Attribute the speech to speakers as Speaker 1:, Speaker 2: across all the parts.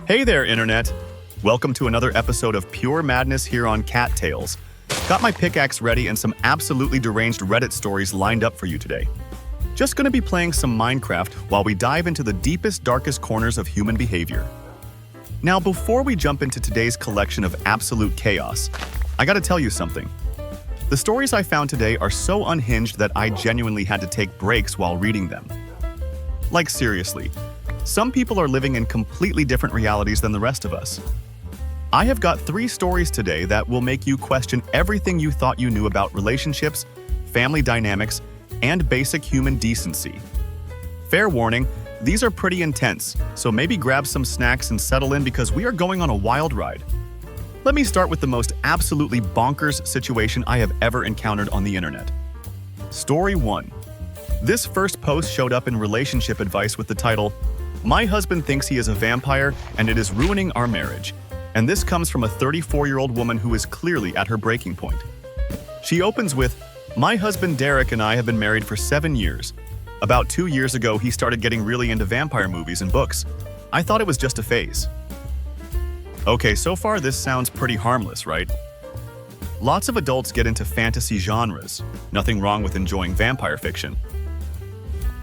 Speaker 1: Hey there, Internet! Welcome to another episode of Pure Madness here on Cat Tales. Got my pickaxe ready and some absolutely deranged Reddit stories lined up for you today. Just gonna be playing some Minecraft while we dive into the deepest, darkest corners of human behavior. Now, before we jump into today's collection of absolute chaos, I gotta tell you something. The stories I found today are so unhinged that I genuinely had to take breaks while reading them. Like seriously, some people are living in completely different realities than the rest of us. I have got 3 stories today that will make you question everything you thought you knew about relationships, family dynamics, and basic human decency. Fair warning, these are pretty intense, so maybe grab some snacks and settle in because we are going on a wild ride. Let me start with the most absolutely bonkers situation I have ever encountered on the internet. Story 1. This first post showed up in relationship advice with the title, "My husband thinks he is a vampire and it is ruining our marriage." And this comes from a 34-year-old woman who is clearly at her breaking point. She opens with, "My husband Derek and I have been married for 7 years. About 2 years ago, he started getting really into vampire movies and books. I thought it was just a phase." Okay, so far this sounds pretty harmless, right? Lots of adults get into fantasy genres. Nothing wrong with enjoying vampire fiction.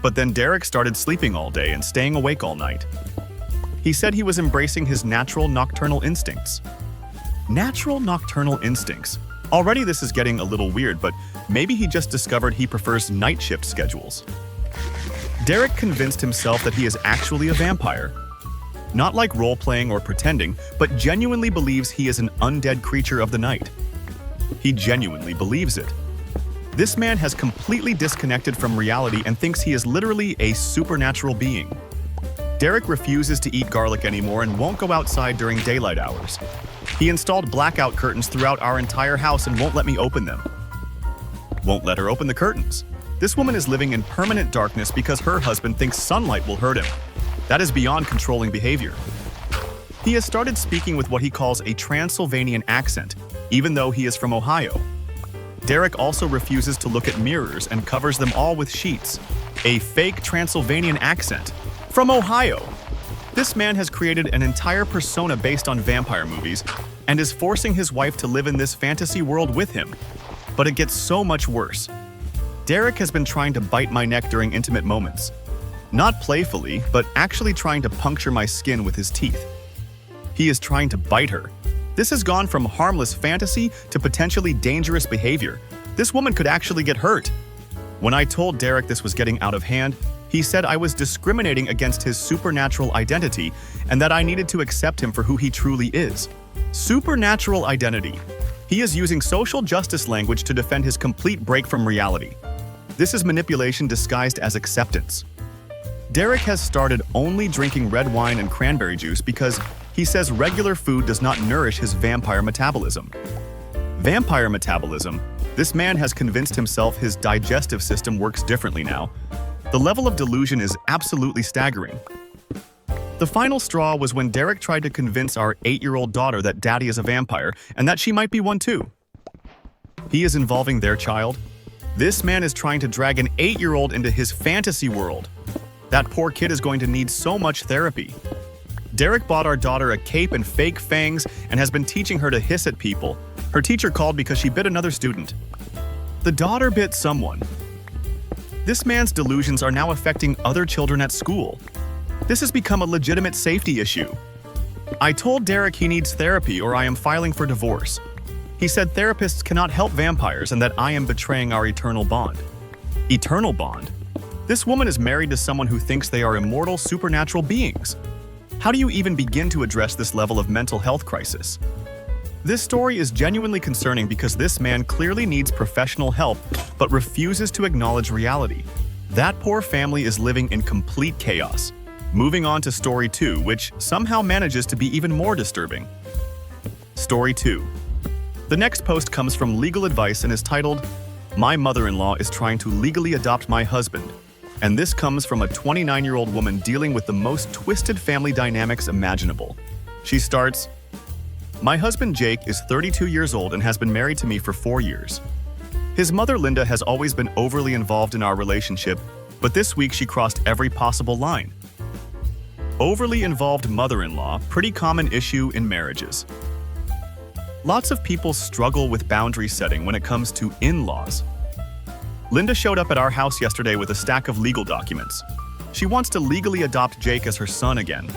Speaker 1: But then Derek started sleeping all day and staying awake all night. He said he was embracing his natural nocturnal instincts. Natural nocturnal instincts. Already this is getting a little weird, but maybe he just discovered he prefers night shift schedules. Derek convinced himself that he is actually a vampire. Not like role-playing or pretending, but genuinely believes he is an undead creature of the night. He genuinely believes it. This man has completely disconnected from reality and thinks he is literally a supernatural being. Derek refuses to eat garlic anymore and won't go outside during daylight hours. He installed blackout curtains throughout our entire house and won't let me open them. Won't let her open the curtains. This woman is living in permanent darkness because her husband thinks sunlight will hurt him. That is beyond controlling behavior. He has started speaking with what he calls a Transylvanian accent, even though he is from Ohio. Derek also refuses to look at mirrors and covers them all with sheets. A fake Transylvanian accent. From Ohio! This man has created an entire persona based on vampire movies and is forcing his wife to live in this fantasy world with him. But it gets so much worse. Derek has been trying to bite my neck during intimate moments. Not playfully, but actually trying to puncture my skin with his teeth. He is trying to bite her. This has gone from harmless fantasy to potentially dangerous behavior. This woman could actually get hurt. When I told Derek this was getting out of hand, he said I was discriminating against his supernatural identity and that I needed to accept him for who he truly is. Supernatural identity. He is using social justice language to defend his complete break from reality. This is manipulation disguised as acceptance. Derek has started only drinking red wine and cranberry juice because he says regular food does not nourish his vampire metabolism. Vampire metabolism? This man has convinced himself his digestive system works differently now. The level of delusion is absolutely staggering. The final straw was when Derek tried to convince our 8-year-old daughter that daddy is a vampire and that she might be one too. He is involving their child. This man is trying to drag an 8-year-old into his fantasy world. That poor kid is going to need so much therapy. Derek bought our daughter a cape and fake fangs and has been teaching her to hiss at people. Her teacher called because she bit another student. The daughter bit someone. This man's delusions are now affecting other children at school. This has become a legitimate safety issue. I told Derek he needs therapy or I am filing for divorce. He said therapists cannot help vampires and that I am betraying our eternal bond. Eternal bond? This woman is married to someone who thinks they are immortal supernatural beings. How do you even begin to address this level of mental health crisis? This story is genuinely concerning because this man clearly needs professional help but refuses to acknowledge reality. That poor family is living in complete chaos. Moving on to story 2, which somehow manages to be even more disturbing. Story 2. The next post comes from Legal Advice and is titled, "My mother-in-law is trying to legally adopt my husband." And this comes from a 29-year-old woman dealing with the most twisted family dynamics imaginable. She starts, "My husband Jake is 32 years old and has been married to me for 4 years. His mother Linda has always been overly involved in our relationship, but this week she crossed every possible line. Overly involved mother-in-law, pretty common issue in marriages. Lots of people struggle with boundary setting when it comes to in-laws. Linda showed up at our house yesterday with a stack of legal documents. She wants to legally adopt Jake as her son again.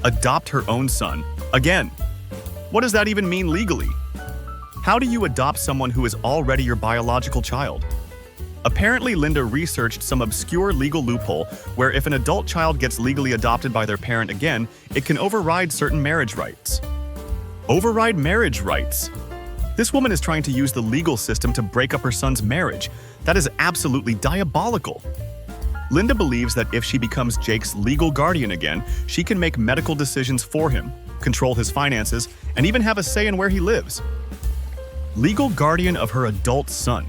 Speaker 1: Adopt her own son. Again. What does that even mean legally? How do you adopt someone who is already your biological child? Apparently, Linda researched some obscure legal loophole where if an adult child gets legally adopted by their parent again, it can override certain marriage rights. Override marriage rights? This woman is trying to use the legal system to break up her son's marriage. That is absolutely diabolical. Linda believes that if she becomes Jake's legal guardian again, she can make medical decisions for him, control his finances, and even have a say in where he lives. Legal guardian of her adult son.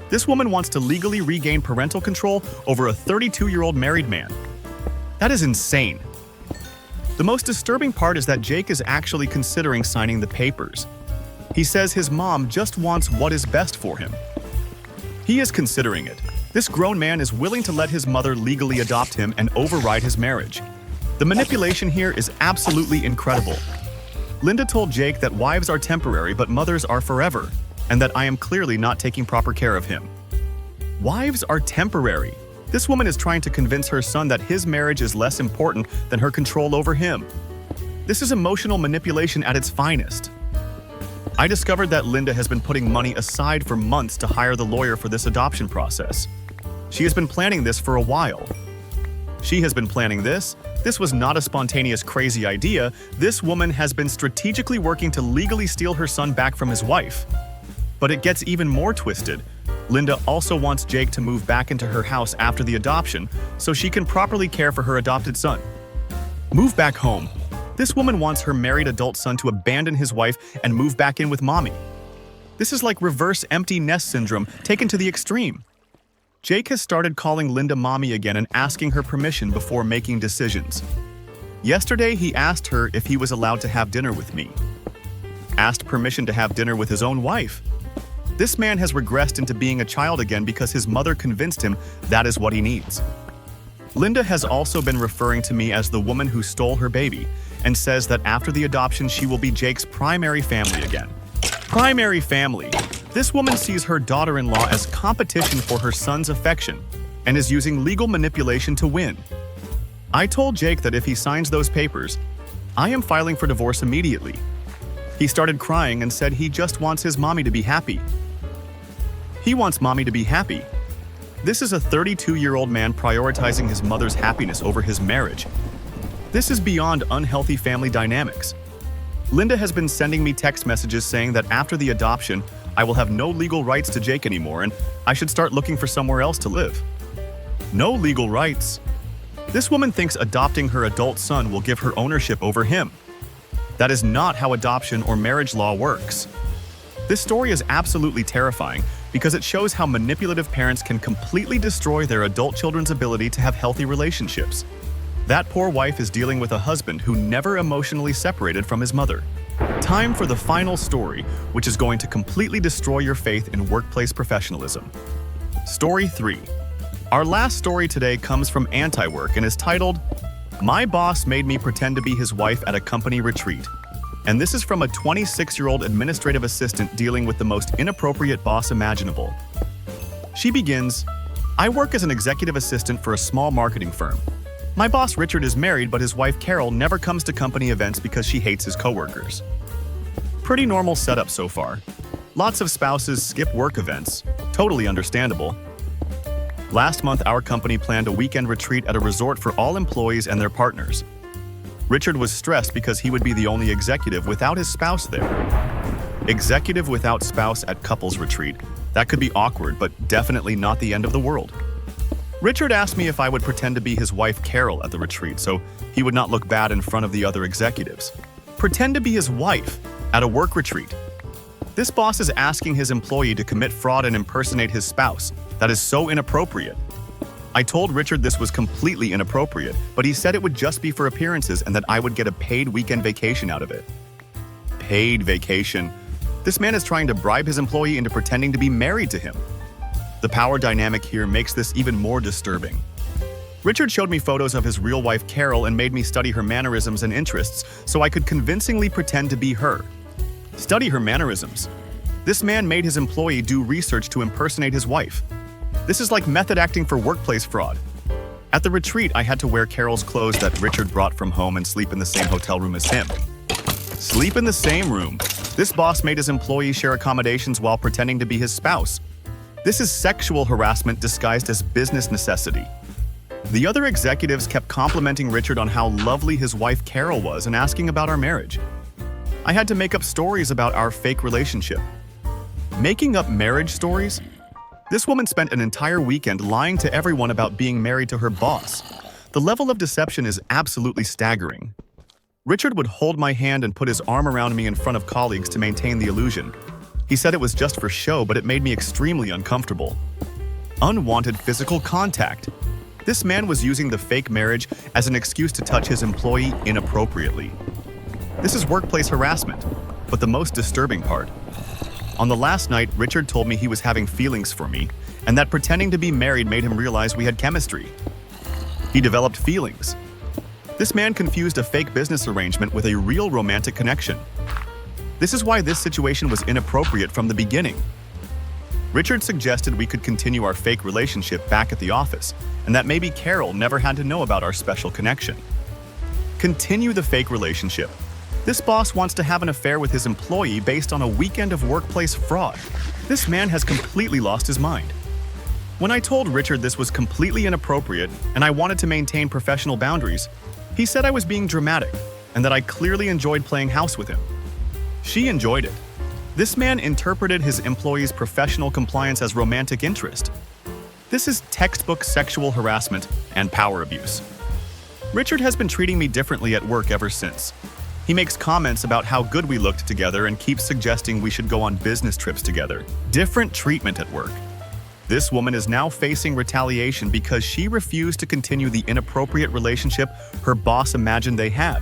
Speaker 1: This woman wants to legally regain parental control over a 32-year-old married man. That is insane. The most disturbing part is that Jake is actually considering signing the papers. He says his mom just wants what is best for him. He is considering it. This grown man is willing to let his mother legally adopt him and override his marriage. The manipulation here is absolutely incredible. Linda told Jake that wives are temporary but mothers are forever, and that I am clearly not taking proper care of him. Wives are temporary. This woman is trying to convince her son that his marriage is less important than her control over him. This is emotional manipulation at its finest. I discovered that Linda has been putting money aside for months to hire the lawyer for this adoption process. She has been planning this for a while. She has been planning this. This was not a spontaneous, crazy idea. This woman has been strategically working to legally steal her son back from his wife. But it gets even more twisted. Linda also wants Jake to move back into her house after the adoption so she can properly care for her adopted son. Move back home. This woman wants her married adult son to abandon his wife and move back in with mommy. This is like reverse empty nest syndrome taken to the extreme. Jake has started calling Linda mommy again and asking her permission before making decisions. Yesterday, he asked her if he was allowed to have dinner with me. Asked permission to have dinner with his own wife. This man has regressed into being a child again because his mother convinced him that is what he needs. Linda has also been referring to me as the woman who stole her baby and says that after the adoption she will be Jake's primary family again. Primary family. This woman sees her daughter-in-law as competition for her son's affection and is using legal manipulation to win. I told Jake that if he signs those papers, I am filing for divorce immediately. He started crying and said he just wants his mommy to be happy. He wants mommy to be happy. This is a 32-year-old man prioritizing his mother's happiness over his marriage. This is beyond unhealthy family dynamics. Linda has been sending me text messages saying that after the adoption, I will have no legal rights to Jake anymore and I should start looking for somewhere else to live. No legal rights. This woman thinks adopting her adult son will give her ownership over him. That is not how adoption or marriage law works. This story is absolutely terrifying because it shows how manipulative parents can completely destroy their adult children's ability to have healthy relationships. That poor wife is dealing with a husband who never emotionally separated from his mother. Time for the final story, which is going to completely destroy your faith in workplace professionalism. Story 3. Our last story today comes from Anti-Work and is titled, "My Boss Made Me Pretend to Be His Wife at a Company Retreat." And this is from a 26-year-old administrative assistant dealing with the most inappropriate boss imaginable. She begins, "I work as an executive assistant for a small marketing firm. My boss Richard is married, but his wife Carol never comes to company events because she hates his coworkers." Pretty normal setup so far. Lots of spouses skip work events. Totally understandable. Last month, our company planned a weekend retreat at a resort for all employees and their partners. Richard was stressed because he would be the only executive without his spouse there. Executive without spouse at couples retreat. That could be awkward, but definitely not the end of the world. Richard asked me if I would pretend to be his wife Carol at the retreat so he would not look bad in front of the other executives. Pretend to be his wife at a work retreat. This boss is asking his employee to commit fraud and impersonate his spouse. That is so inappropriate. I told Richard this was completely inappropriate, but he said it would just be for appearances and that I would get a paid weekend vacation out of it. Paid vacation. This man is trying to bribe his employee into pretending to be married to him. The power dynamic here makes this even more disturbing. Richard showed me photos of his real wife Carol and made me study her mannerisms and interests so I could convincingly pretend to be her. Study her mannerisms. This man made his employee do research to impersonate his wife. This is like method acting for workplace fraud. At the retreat, I had to wear Carol's clothes that Richard brought from home and sleep in the same hotel room as him. Sleep in the same room. This boss made his employee share accommodations while pretending to be his spouse. This is sexual harassment disguised as business necessity. The other executives kept complimenting Richard on how lovely his wife Carol was and asking about our marriage. I had to make up stories about our fake relationship. Making up marriage stories? This woman spent an entire weekend lying to everyone about being married to her boss. The level of deception is absolutely staggering. Richard would hold my hand and put his arm around me in front of colleagues to maintain the illusion. He said it was just for show, but it made me extremely uncomfortable. Unwanted physical contact. This man was using the fake marriage as an excuse to touch his employee inappropriately. This is workplace harassment, but the most disturbing part. On the last night, Richard told me he was having feelings for me, and that pretending to be married made him realize we had chemistry. He developed feelings. This man confused a fake business arrangement with a real romantic connection. This is why this situation was inappropriate from the beginning. Richard suggested we could continue our fake relationship back at the office, and that maybe Carol never had to know about our special connection. Continue the fake relationship. This boss wants to have an affair with his employee based on a weekend of workplace fraud. This man has completely lost his mind. When I told Richard this was completely inappropriate and I wanted to maintain professional boundaries, he said I was being dramatic and that I clearly enjoyed playing house with him. She enjoyed it. This man interpreted his employee's professional compliance as romantic interest. This is textbook sexual harassment and power abuse. Richard has been treating me differently at work ever since. He makes comments about how good we looked together and keeps suggesting we should go on business trips together. Different treatment at work. This woman is now facing retaliation because she refused to continue the inappropriate relationship her boss imagined they had.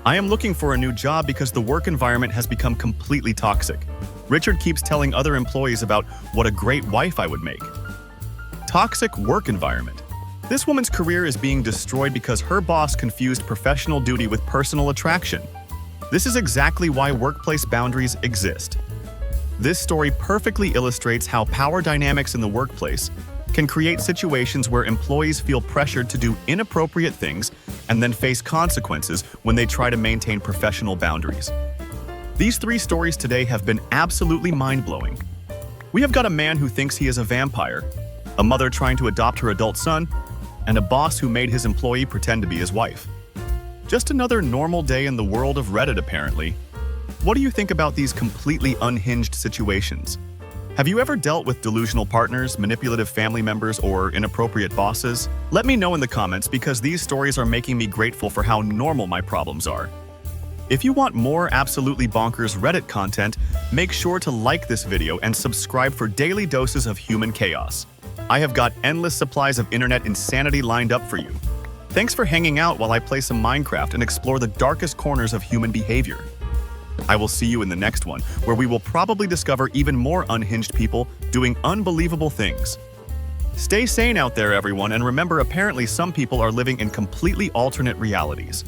Speaker 1: I am looking for a new job because the work environment has become completely toxic. Richard keeps telling other employees about what a great wife I would make. Toxic work environment. This woman's career is being destroyed because her boss confused professional duty with personal attraction. This is exactly why workplace boundaries exist. This story perfectly illustrates how power dynamics in the workplace can create situations where employees feel pressured to do inappropriate things and then face consequences when they try to maintain professional boundaries. These three stories today have been absolutely mind-blowing. We have got a man who thinks he is a vampire, a mother trying to adopt her adult son, and a boss who made his employee pretend to be his wife. Just another normal day in the world of Reddit, apparently. What do you think about these completely unhinged situations? Have you ever dealt with delusional partners, manipulative family members, or inappropriate bosses? Let me know in the comments because these stories are making me grateful for how normal my problems are. If you want more absolutely bonkers Reddit content, make sure to like this video and subscribe for daily doses of human chaos. I have got endless supplies of internet insanity lined up for you. Thanks for hanging out while I play some Minecraft and explore the darkest corners of human behavior. I will see you in the next one, where we will probably discover even more unhinged people doing unbelievable things. Stay sane out there, everyone, and remember, apparently some people are living in completely alternate realities.